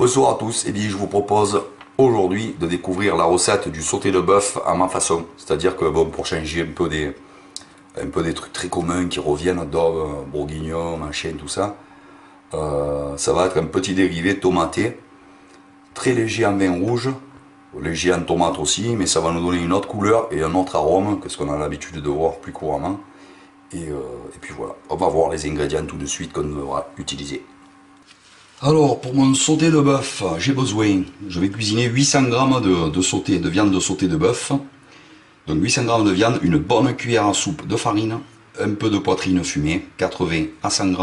Bonsoir à tous, et bien je vous propose aujourd'hui de découvrir la recette du sauté de bœuf à ma façon. C'est-à-dire que bon, pour changer un peu des trucs très communs qui reviennent, d'oeufs, bourguignon, machin, tout ça, ça va être un petit dérivé tomaté, très léger en vin rouge, léger en tomate aussi, mais ça va nous donner une autre couleur et un autre arôme que ce qu'on a l'habitude de voir plus couramment. Et puis voilà, on va voir les ingrédients tout de suite qu'on devra utiliser. Alors pour mon sauté de bœuf, j'ai besoin, je vais cuisiner 800 g de viande de sauté de bœuf. Donc 800 g de viande, une bonne cuillère à soupe de farine, un peu de poitrine fumée, 80 à 100 g,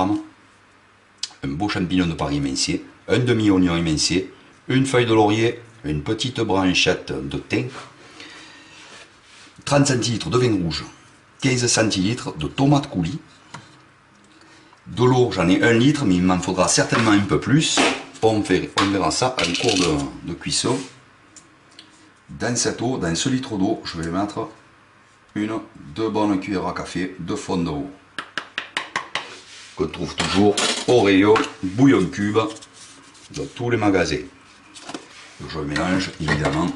un beau champignon de Paris émincé, un demi-oignon émincé, une feuille de laurier, une petite branchette de thym, 30 cl de vin rouge, 15 cl de tomates coulis, de l'eau, j'en ai 1 litre, mais il m'en faudra certainement un peu plus. On verra ça en cours de cuisson. Dans cette eau, dans ce litre d'eau, je vais mettre deux bonnes cuillères à café de fond de veau. Qu'on trouve toujours au rayon bouillon cube dans tous les magasins. Je mélange évidemment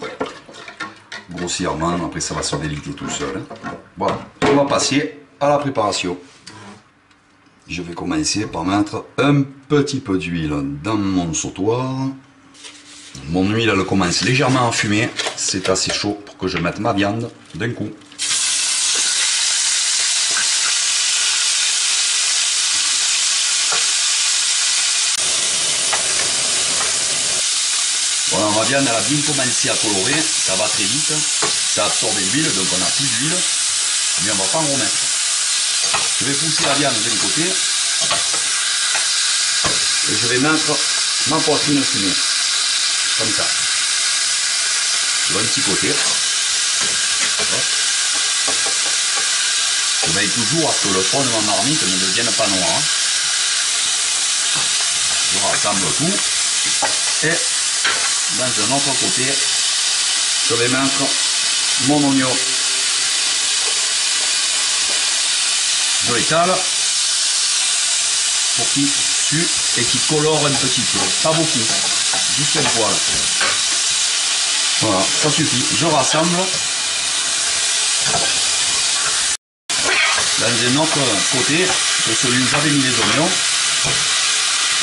grossièrement, après ça va se déliter tout seul. Voilà, on va passer à la préparation. Je vais commencer par mettre un petit peu d'huile dans mon sautoir. Mon huile elle commence légèrement à fumer, c'est assez chaud pour que je mette ma viande d'un coup. Voilà, ma viande elle a bien commencé à colorer, ça va très vite, ça absorbe l'huile, donc on n'a plus d'huile, mais on ne va pas en remettre. Je vais pousser la viande d'un côté et je vais mettre ma poitrine fumée, comme ça, de un petit côté. Je veille toujours à ce que le fond de ma marmite ne devienne pas noir. Je rassemble tout et dans un autre côté, je vais mettre mon oignon. Je l'étale pour qu'il sue et qu'il colore un petit peu, pas beaucoup, juste un poil. Voilà, ça suffit. Je rassemble. Dans un autre côté, que celui où j'avais mis les oignons.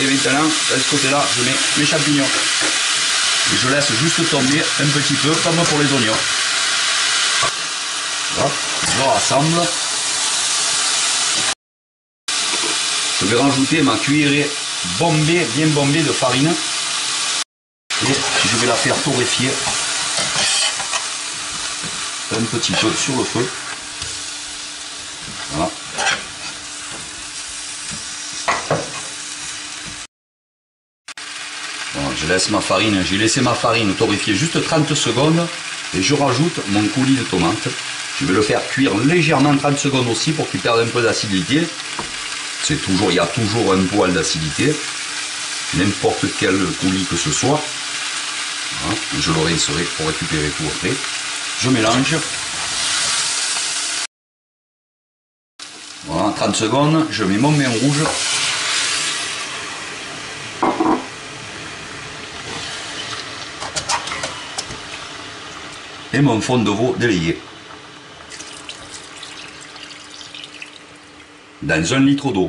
Et maintenant, de ce côté-là, je mets mes champignons. Et je laisse juste tomber un petit peu, comme pour les oignons. Voilà, je rassemble. Je vais rajouter ma cuillerée bombée, bien bombée de farine. Et je vais la faire torréfier un petit peu sur le feu. Voilà. Voilà, je laisse ma farine, j'ai laissé ma farine torréfier juste 30 secondes et je rajoute mon coulis de tomates. Je vais le faire cuire légèrement 30 secondes aussi pour qu'il perde un peu d'acidité. Il y a toujours un poil d'acidité, n'importe quel coulis que ce soit. Voilà, je le rincerai pour récupérer tout après. Je mélange. Voilà, 30 secondes, je mets mon vin rouge. Et mon fond de veau délayé. Dans 1 litre d'eau.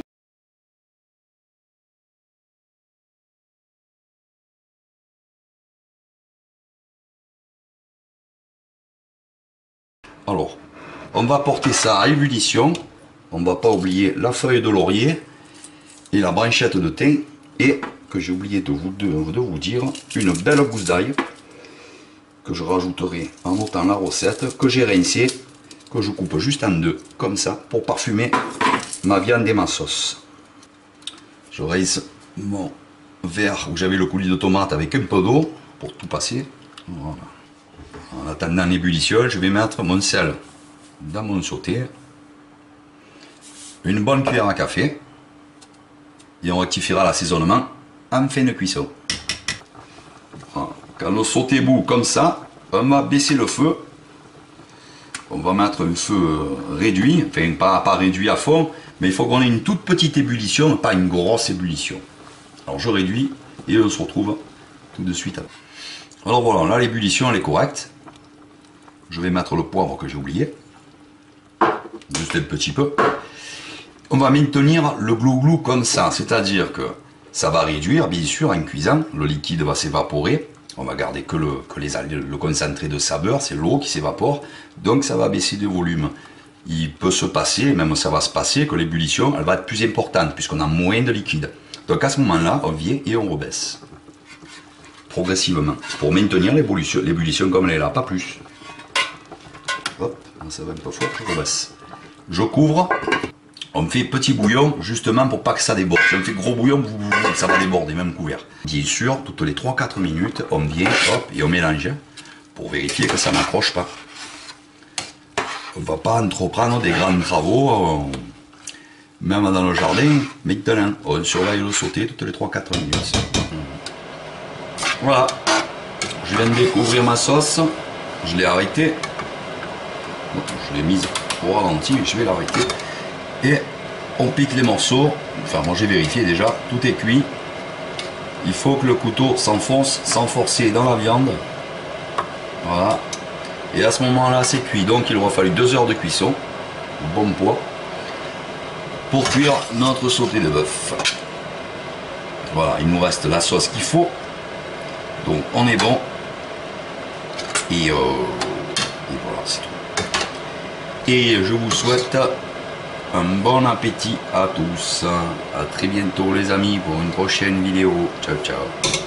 Alors, on va porter ça à ébullition. On ne va pas oublier la feuille de laurier et la branchette de thym. Et, que j'ai oublié de vous dire, une belle gousse d'ail que je rajouterai en ôtant la recette, que j'ai rincée, que je coupe juste en deux, comme ça, pour parfumer ma viande et ma sauce. Je rince mon verre où j'avais le coulis de tomate avec un peu d'eau pour tout passer. Voilà. En attendant l'ébullition, je vais mettre mon sel dans mon sauté, une bonne cuillère à café, et on rectifiera l'assaisonnement en fin de cuisson. Voilà. Quand le sauté bout comme ça, on va baisser le feu. On va mettre un feu réduit, enfin pas réduit à fond, mais il faut qu'on ait une toute petite ébullition, pas une grosse ébullition. Alors je réduis et on se retrouve tout de suite. Alors voilà, là l'ébullition elle est correcte. Je vais mettre le poivre que j'ai oublié. Juste un petit peu. On va maintenir le glou-glou comme ça, c'est-à-dire que ça va réduire, bien sûr, en cuisant. Le liquide va s'évaporer. On va garder que le concentré de saveur, c'est l'eau qui s'évapore. Donc ça va baisser de volume. Il peut se passer, même ça va se passer, que l'ébullition elle va être plus importante puisqu'on a moins de liquide. Donc à ce moment-là, on vient et on rebaisse. Progressivement. Pour maintenir l'ébullition comme elle est là, pas plus. Hop, ça va un peu fort, je rebaisse. Je couvre. On fait petit bouillon justement pour pas que ça déborde. Si on fait gros bouillon, ça va déborder, même couvert. Bien sûr, toutes les 3-4 minutes, on vient, hop, et on mélange pour vérifier que ça n'accroche pas. On ne va pas entreprendre des grands travaux, même dans le jardin, maintenant. On surveille le sauté toutes les 3-4 minutes. Voilà, je viens de découvrir ma sauce, je l'ai arrêtée. Je l'ai mise au ralenti, mais je vais l'arrêter. Et on pique les morceaux, enfin moi j'ai vérifié déjà, tout est cuit. Il faut que le couteau s'enfonce sans forcer dans la viande. Voilà. Et à ce moment-là c'est cuit, donc il aura fallu 2 heures de cuisson, bon poids, pour cuire notre sauté de bœuf. Voilà, il nous reste la sauce qu'il faut. Donc on est bon. Et voilà, c'est tout. Et je vous souhaite un bon appétit à tous. À très bientôt les amis pour une prochaine vidéo. Ciao ciao.